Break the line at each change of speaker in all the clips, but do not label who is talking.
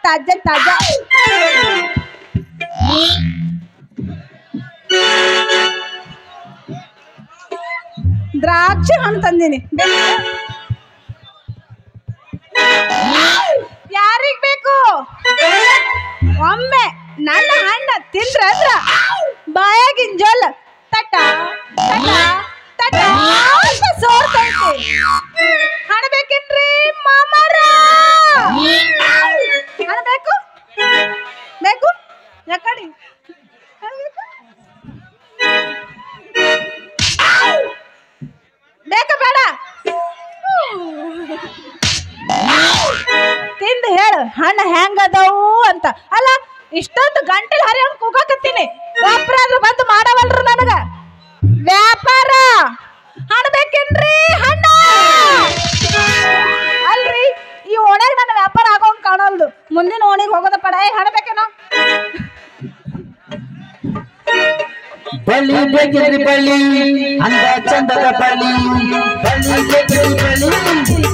ತಾಜಾ ತಾಜಾ ದ್ರಾಕ್ಷಿ ಹಣ್ಣು ತಂದೀನಿ. ಯಾರಿಗ್ ಬೇಕು? ಒಮ್ಮೆ ನನ್ನ ಹಣ್ಣ ತಿಂದ್ರ ಅಂದ್ರ ಬಾಯಾಗಿನ ಜೋಲ್ ತಟ ತಟ ತಟ ಅಂತ ಸೋರ್ತೈತಿ. ಹಣ ಬೇಕೇನ್ರಿ ಮಾಮಾರ? ಹಣ ಬೇಕು ಬೇಕು ಯಾಕಡಿ ಬೇಕ ಬೇಡ ತಿಂದು ಹೇಳು ಹಣ್ಣು ಹೆಂಗದವು ಅಂತ. ಅಲ್ಲ ಇಷ್ಟೊಂದು ಗಂಟಲು ಹರಿಯಂಗ್ ಕೂಗಾಕತ್ತೀನಿ, ವ್ಯಾಪಾರ ಆದ್ರೂ ಬಂದು ಮಾಡವಲ್ರು ನನಗ ವ್ಯಾಪಾರ. ಹಣ್ಣು ಬೇಕೇನ್ರಿ ಹಣ್ಣ? ಅಲ್ರಿ ಈ ಓಣ್ಯಾಗ ನನ್ನ ವ್ಯಾಪಾರ ಆಗೋಂಗ್ ಕಾಣಲ್ದು, ಮುಂದಿನ ಓಣಿಗೆ ಹೋಗೋದ ಪಡ. ಹಣ್ಣು ಬೇಕೇನೋ?
ಬಳ್ಳಿ ಬೇಕಿದ್ರಿ ಬಳ್ಳಿ ಅಂದ ಚಂದದ ಬಳ್ಳಿ, ಬಳ್ಳಿ ಬೇಕಿದ್ರಿ ಬಳ್ಳಿ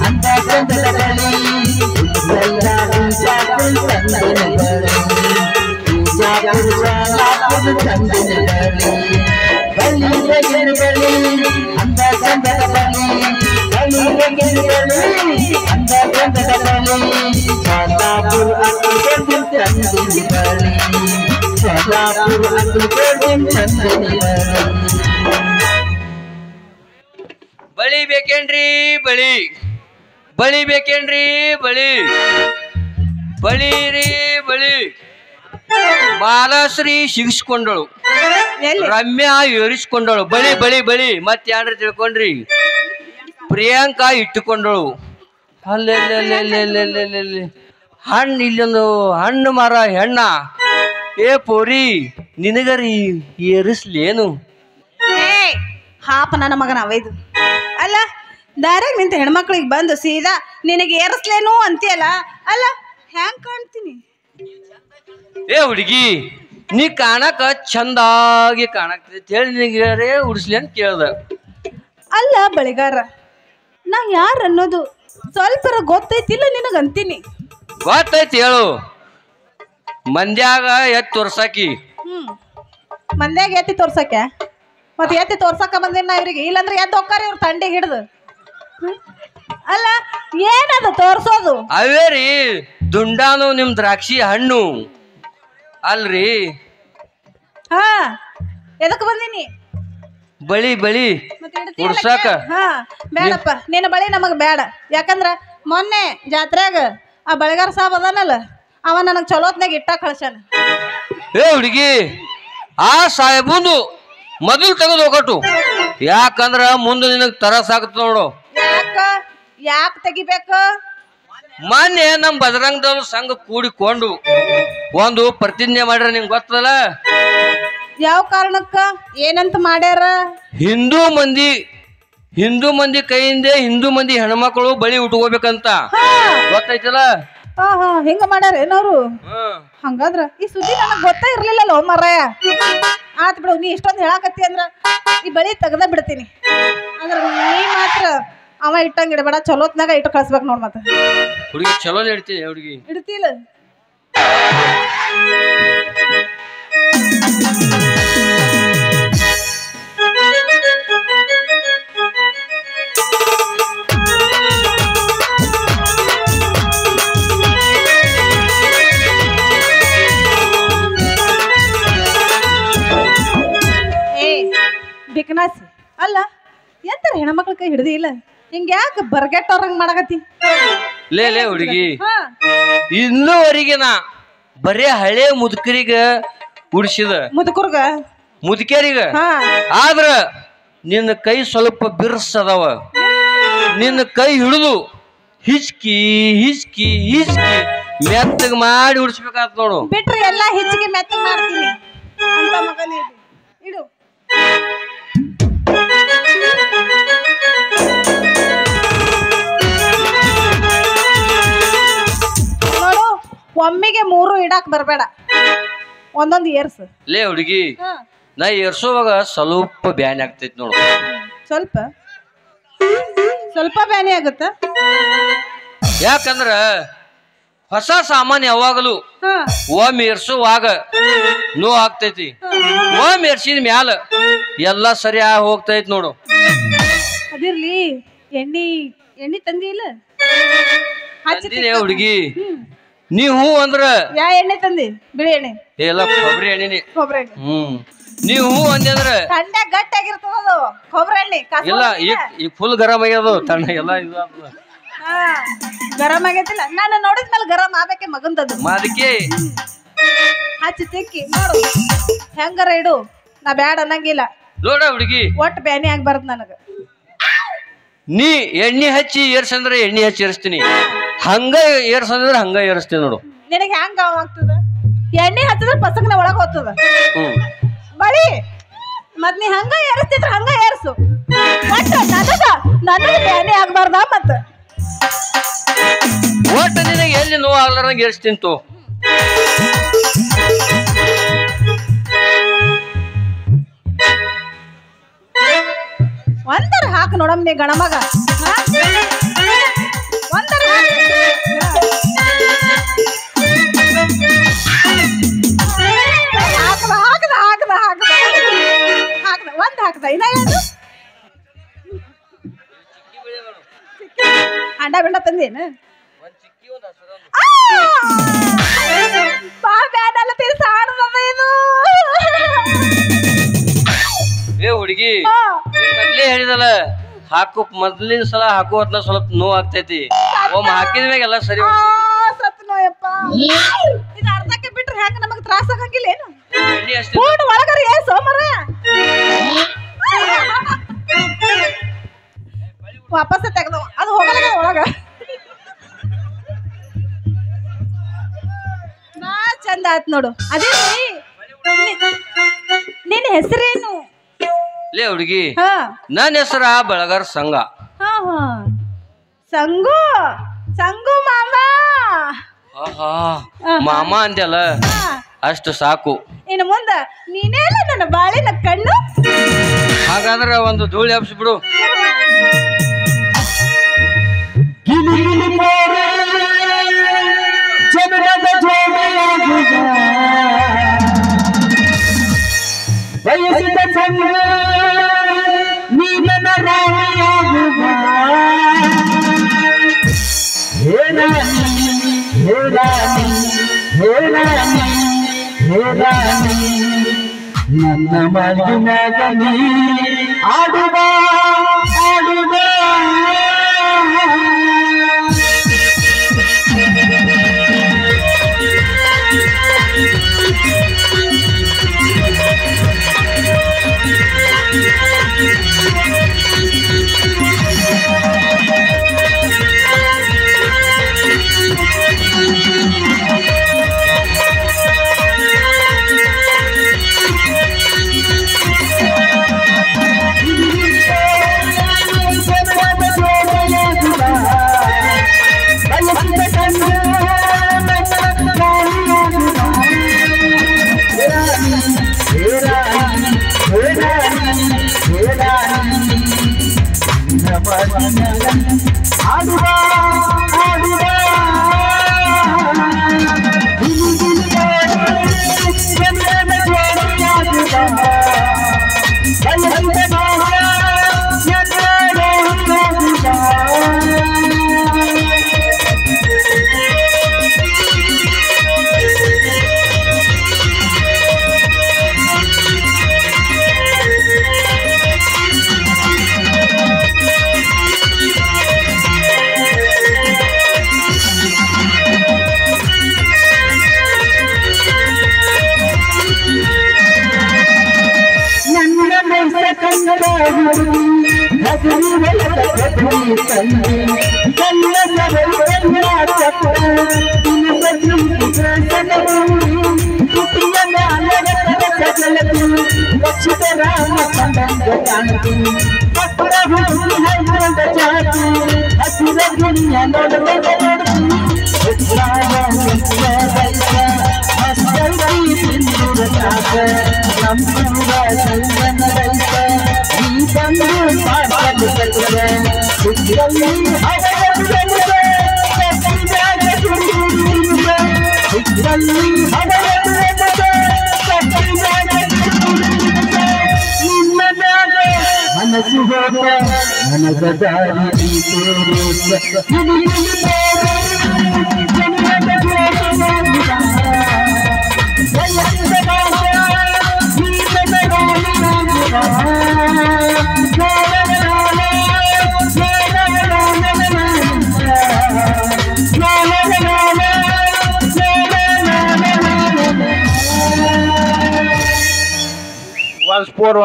ಅಂದ ಚಂದದ ಬಳ್ಳಿ, ಬಿಜಾಪುರ ಚಂದನ ಬಳ್ಳಿ. ಬಳ್ಳಿ ಬೇಕಿದ್ರಿ ಬಳ್ಳಿ ಅಂದ ಚಂದದ ಬಳ್ಳಿ, ಬಳ್ಳಿ ಬೇಕಿದ್ರಿ ಬಳ್ಳಿ ಅಂದ ಚಂದದ ಬಳ್ಳಿ, ಬಿಜಾಪುರ ಚಂದನ ಬಳ್ಳಿ.
ಬಳಿ ಬೇಕೇನ್ರಿ ಬಳಿ? ಬಳಿ ಬೇಕೇನ್ರಿ ಬಳಿ? ಬಳಿ ರೀ ಬಳಿ. ಮಾಲಾಶ್ರೀ ಸಿಗಿಸ್ಕೊಂಡಳು, ರಮ್ಯಾ ಏರಿಸ್ಕೊಂಡಳು. ಬಳಿ ಬಳಿ ಬಳಿ. ಮತ್ತೆ ಯಾರು ತಿಳ್ಕೊಂಡ್ರಿ? ಪ್ರಿಯಾಂಕಾ ಇಟ್ಟುಕೊಂಡಳು. ಅಲ್ಲೆಲ್ಲೆಲ್ಲೆಲ್ಲೆಲ್ಲೆಲ್ಲೆಲ್ಲೆ ಹಣ್ಣು ಇಲ್ಲೊಂದು ಹಣ್ಣು ಮರ ಹೆಣ್ಣ. ಏ ಪೋರಿ ನಿನಗರಿ ಏರಿಸ್ಲೇನು?
ಹಾಪ ನನ್ನ ಮಗನ ಅವೈದು. ಅಲ್ಲ ದಾರ್ಯಾಗ ನಿಂತ ಹೆಣ್ಮಕ್ಳಿಗೆ ಬಂದು ಸೀದಾ ನಿನಗೆ ಏರಿಸ್ಲೇನು ಅಂತೀಯಲ್ಲ, ಅಲ್ಲ ಹ್ಯಾಂಗ್ ಕಾಣ್ತೀನಿ?
ಏ ಹುಡುಗಿ ನೀ ಕಾಣಕ ಚಂದಾಗಿ ಕಾಣಕ್ತೈತಿ ಹೇಳಿ ನಿನಗೆ ಉಡಿಸ್ಲಿ ಅಂತ ಕೇಳ್ದ.
ಅಲ್ಲ ಬಳಿಗಾರ, ನಾ ಯಾರು ಅನ್ನೋದು ಸ್ವಲ್ಪ ಗೊತ್ತೈತಿಲ್ಲ ನಿನಗಂತೀನಿ.
ಗೊತ್ತೈತಿ ಹೇಳು. ಮಂದ್ಯಾಗ ಎತ್ ತೋರ್ಸಾಕಿ.
ಮಂದ್ಯಾಗ ಎತ್ತಿ ತೋರ್ಸಕ್ಕೆ ಮತ್ತೆ ಎತ್ತಿ ತೋರ್ಸಕ ಬಂದಿನ ಇವ್ರಿಗೆ, ಇಲ್ಲಾಂದ್ರೆ ಎದ್ದು ಹೋಗ್ತಾರ ಇವ್ರು ತಂಡಿಗೆ ಹಿಡ್ದು. ಅಲ್ಲ ಏನದು ತೋರ್ಸೋದು?
ಅವೇ ರೀ ದುಂಡಾನು ನಿಮ್ ದ್ರಾಕ್ಷಿ ಹಣ್ಣು ಅಲ್ರಿ.
ಹಾ ಎದಕ್ ಬಂದಿನಿ?
ಬಳಿ ಬಳಿ ಉಡ್ಸಾಕ.
ಹಾ ಬೇಡಪ್ಪ ನಿನ್ನ ಬಳಿ ನಮಗ್ ಬೇಡ. ಯಾಕಂದ್ರ ಮೊನ್ನೆ ಜಾತ್ರೆಗ ಆ ಬಳಿಗಾರ ಸಾಬ್ ಅದಾನಲ್ಲ, ಅವ ನನಗ್ ಚಲೋತ್ನಾಗ ಇಟ್ಟ ಕಳ್ಸ್ಯಾನ.
ಏ ಹುಡುಗಿ ಆ ಸಾಹೇಬಂದು ಮೊದಲು ತೆಗೆದು ಹೋಗಟ್ಟು, ಯಾಕಂದ್ರ ಮುಂದೆ ನಿನಗ್ ತರಸ್ ಆಗತ್ತ ನೋಡು.
ಯಾಕ ತೆಗಿಬೇಕು?
ಮೊನ್ನೆ ನಮ್ ಬಜರಂಗದವ್ರ ಸಂಘ ಕೂಡಿಕೊಂಡು ಒಂದು ಪ್ರತಿಜ್ಞೆ ಮಾಡ್ಯಾರ, ನಿಂಗೆ ಗೊತ್ತಲ್ಲ?
ಯಾವ ಕಾರಣಕ್ಕ ಏನಂತ ಮಾಡ್ಯಾರ?
ಹಿಂದೂ ಮಂದಿ ಕೈಯಿಂದ ಹಿಂದೂ ಮಂದಿ ಹೆಣ್ಮಕ್ಳು ಬಳಿ ಉಟ್ಕೋಬೇಕಂತ. ಗೊತ್ತೈತಲ್ಲ?
ಹಿಂಗ ಮಾಡ್ಯಾರ ಏನವ್ರು? ಹಂಗಾದ್ರ ಈ ಸುದ್ದಿ ನನಗ್ ಗೊತ್ತೇ ಇರ್ಲಿಲ್ಲಲ್ಲ ಮಾರಾಯ. ಆತ್ ಬಿಡು, ನೀ ಇಷ್ಟೊಂದು ಹೇಳಾಕತ್ತಿ ಅಂದ್ರ ಈ ಬಳಿ ತೆಗ್ದ ಬಿಡ್ತೀನಿ. ಅಂದ್ರ ನೀ ಮಾತ್ರ ಅವ ಇಟ್ಟಂಗ ಇಡಬೇಡ, ಚಲೋತ್ನಾಗ ಇಟ್ಟು ಕಳ್ಸ್ಬೇಕು ನೋಡ್. ಮತ್ತ
ಹುಡುಗಿ ಚಲೋ ಇಡ್ತೀನಿ, ಹುಡುಗಿ
ಇಡ್ತಿಲ್ಲ. ಬಿಕನಾಸಿ ಅಲ್ಲ ಎಂತಾರ ಹೆಣ್ಮಕ್ಳ ಕೈ ಹಿಡ್ದಿ ಇಲ್ಲ, ಹಿಂಗ ಯಾಕೆ ಬರ್ಗೆಟ್ಟವ್ರಂಗ್ ಮಾಡಕತ್ತಿ?
ಲೇ ಹುಡುಗಿ, ಇನ್ನೂವರೆಗೆ ನಾ ಬರೇ ಹಳೆ ಮುದುಕರಿಗ ಉಡ್ಸಿದ ಮುದುಕರಿಗ. ಆದ್ರ ನಿನ್ನ ಕೈ ಸ್ವಲ್ಪ ಬಿರ್ಸದವ, ನಿನ್ನ ಕೈ ಹಿಡಿದು ಹಿಚ್ಕಿ ಹಿಚ್ಕಿ ಹಿಚ್ಕಿ ಮೆತ್ತಗ ಮಾಡಿ ಉಡ್ಸ್ಬೇಕಾತ್ ನೋಡು.
ಬಿಟ್ರಿ ಎಲ್ಲಾ ಹೆಚ್ಚಿಗೆ ಮೆತ್ತಗ ಮಾಡ್ತೀನಿ. ಇಡು ನೋಡು, ಒಮ್ಮಿಗೆ 3 ಇಡಾಕ್ ಬರ್ಬೇಡ, ಒಂದೊಂದು ಏರ್ಸು.
ಲೇ ಹುಡುಗಿ, ನಾ ಏರ್ಸೋವಾಗ ಸ್ವಲ್ಪ ಬ್ಯಾನಿ ಆಗ್ತೈತಿ ನೋಡು.
ಸ್ವಲ್ಪ ಸ್ವಲ್ಪ ಬ್ಯಾನಿ ಆಗುತ್ತ?
ಯಾಕಂದ್ರ ಹೊಸ ಸಾಮಾನ್ ಯಾವಾಗಲೂ
ಹಾ
ಒಮ್ಮೆ ಏರ್ಸುವಾಗ ನೋವು ಆಗ್ತೈತಿ. ಒಮ್ಮೆ ಏರ್ಸಿದ ಮ್ಯಾಲ ಎಲ್ಲಾ ಸರಿ ಹೋಗ್ತೈತಿ ನೋಡು.
ಅದಿರ್ಲಿ ಎಣ್ಣಿ ತಂದಿ ಇಲ್ಲ
ತಂದಿನಿ ಹುಡುಗಿ. ನೀವು ಅಂದ್ರ
ಯಾ ಎಣ್ಣೆ ತಂದಿ? ಬಿಳಿ ಎಣ್ಣೆ
ಎಲ್ಲ ಕೊಬ್ಬರಿ ಎಣ್ಣೆನಿ.
ಕೊಬ್ಬರಿ ಎಣ್ಣೆ
ನೀವು ಅಂದೆ ಅಂದ್ರ
ತಂಡ ಗಟ್ಟಿಯಾಗಿರ್ತದ ಅದು ಕೊಬ್ಬರಿ ಎಣ್ಣೆ.
ಇಲ್ಲ ಈಗ ಫುಲ್ ಗರಂ ಆಗ್ಯದು ತಣ್ಣ ಎಲ್ಲ ಇದು ಆಗ್ತದ.
ಹಾ ಗರಂ ಆಗೈತಿಲ್ಲ. ನಾನು ನೋಡಿದ್ಮೇಲೆ ಗರಂ ಆಗ್ಬೇಕೆ ಮಗಂದದು.
ಅದಕ್ಕೆ
ಹಚ್ಚಿ ತಿಕ್ಕಿ ನೋಡು ಹೆಂಗಾರ ಇಡು. ನಾ ಬ್ಯಾಡ ಅನ್ನಂಗಿಲ್ಲ.
ನೋಡ ಹುಡುಗಿ,
ಒಟ್ಟು ಬ್ಯಾನಿ ಆಗ್ಬಾರ್ದು ನನಗ.
ನೀ ಎಣ್ಣೆ ಹಚ್ಚಿ ಏರ್ಸಂದ್ರೆ ಎಣ್ಣೆ ಹಚ್ಚಿ ಏರಿಸ್ತೀನಿ, ಹಂಗ ಏರ್ಸಂದ್ರೆ ಹಂಗ ಏರಿಸ್ತೀನಿ ನೋಡು.
ನಿನಗೆ ಹೆಂಗ ಆಗ್ತದ? ಎಣ್ಣೆ ಹಚ್ಚಿದ್ರೆ ಪಸಂಗನ ಒಳಗ ಹೋಗ್ತದ ಬಳಿ. ಮತ್ ನೀ ಹಂಗ ಏರಿಸ್ತಿದ್ರ ಹಂಗ ಏರ್ಸು. ಒಟ್ಟು ನನಗ ಬ್ಯಾನಿ ಆಗ್ಬಾರ್ದ. ಮತ್ತ
ಒಟ್ಟು ನಿನಗೆ ಎಲ್ಲಿ ನೋವು ಆಗ್ಲಾರಂಗ ಏರಿಸ್ತಿಂತು.
ಒಂದರ ಹಾಕು ನೋಡಮ್ ನೀ ಗಣಮಗ. ಒಂದರ ಒಂದ್ ಹಾಕದ ಇನ್ನ ಏನು ಅಂಡ ಬಿಂಡ ತಂದೇನು? ಬಾ ಬ್ಯಾನಲ್ಲ ತೀರ್ಸಾಡದ ಇದು.
ಏ ಹುಡುಗಿ, ಮೊದ್ಲೇ ಹೇಳಿದಲ್ಲ ಹಾಕು, ಮೊದ್ಲಿನ ಸಲ ಹಾಕುವತ್ನ ಸ್ವಲ್ಪ ನೋವು ಆಗ್ತೈತಿ. ಒಮ್ಮೆ ಹಾಕಿದ ಮ್ಯಾಗ ಎಲ್ಲ ಸರಿ
ಸತ್ ನೋಯಪ್ಪ. ಇದು ಅರ್ಧಕ್ಕೆ ಬಿಟ್ರೆ ಹೆಂಗ ನಮಗ್ ತ್ರಾಸ ಆಗಂಗಿಲ್ಲ ಏನು?
ಎಣ್ಣೆ ಅಷ್ಟೇ
ಒಳಗರ ಏ ಸೋಮರ ವಾಪಸ್ ತೆಗ್ದವ ಅದು ಹೋಗಲ್ಲ ಒಳಗ. ನಾ ಚಂದ ಆತ್ ನೋಡು. ಅದೇ ನಿನ್ನ ಹೆಸರೇನು?
ಲೇ ಹುಡುಗಿ,
ಹಾ
ನನ್ನ ಹೆಸರ ಬೆಳಗಾರ ಸಂಘ.
ಹಾ ಹಾ ಸಂಗು ಸಂಗು ಮಾಮ.
ಮಾಮ ಅಂದ್ಯಲ್ಲ ಅಷ್ಟು ಸಾಕು.
ಇನ್ನು ಮುಂದ ನೀನೇಲ್ಲ ನನ್ನ ಬಾಳಿನ ಕಣ್ಣು.
ಹಾಗಾದ್ರೆ ಒಂದು ಧೂಳಿ ಹಬ್ಸ್ಬಿಡು.
ಬಯಸಿದ ಸಂಗ ನೀನ ರಾಣಿಯಾಗುವ. ಹೇ ರಾಣಿ ಹೇ ರಾಣಿ ಹೇ ರಾಣಿ ಹೇ ರಾಣಿ, ನನ್ನ ಮನದಾಗ ನೀ ಆಡುವ ಆಡುವ. ಆಡುವ ಆಡುವ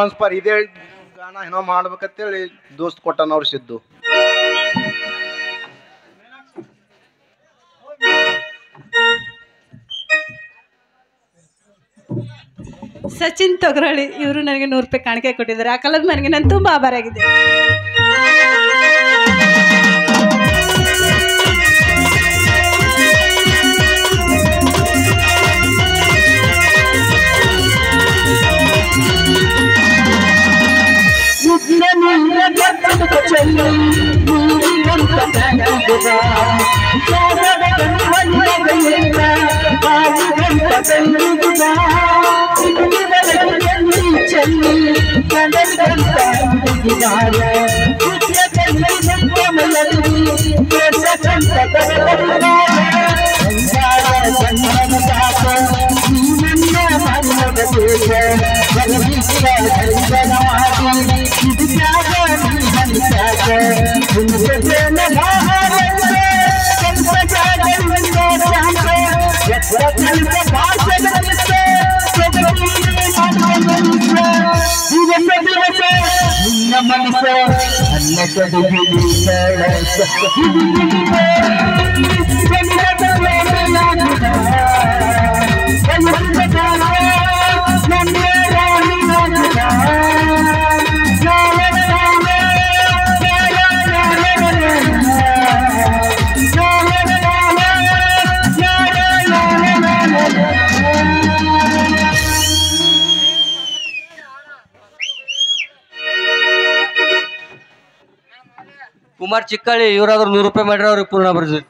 ಒನ್ಸ್ ಫಾರ್ ಇದೇ ಗಾನ ಏನೋ ಮಾಡ್ಬೇಕಂತೇಳಿ ದೋಸ್ತ್ ಕೊಟ್ಟನವ್ರು ಸಿದ್ದು.
ಸಚಿನ್ ತೊಗರಳ್ಳಿ ಇವರು ನನಗೆ 100 ರೂಪಾಯಿ ಕಾಣಿಕೆ ಕೊಟ್ಟಿದ್ದಾರೆ. ಆ ಕಾಲದ ನನಗೆ ನಾನು ತುಂಬಾ ಆಭಾರಿಯಾಗಿದ್ದೆ.
ಕುಮಾರ್ ಚಿಕ್ಕಳ್ಳಿ ಇವರಾದ್ರೂ 100 ರೂಪಾಯಿ ಮಾಡ್ರಿ ಅವ್ರಿಗೆ ಪೂರ್ಣ ಬರ್ಜಿ.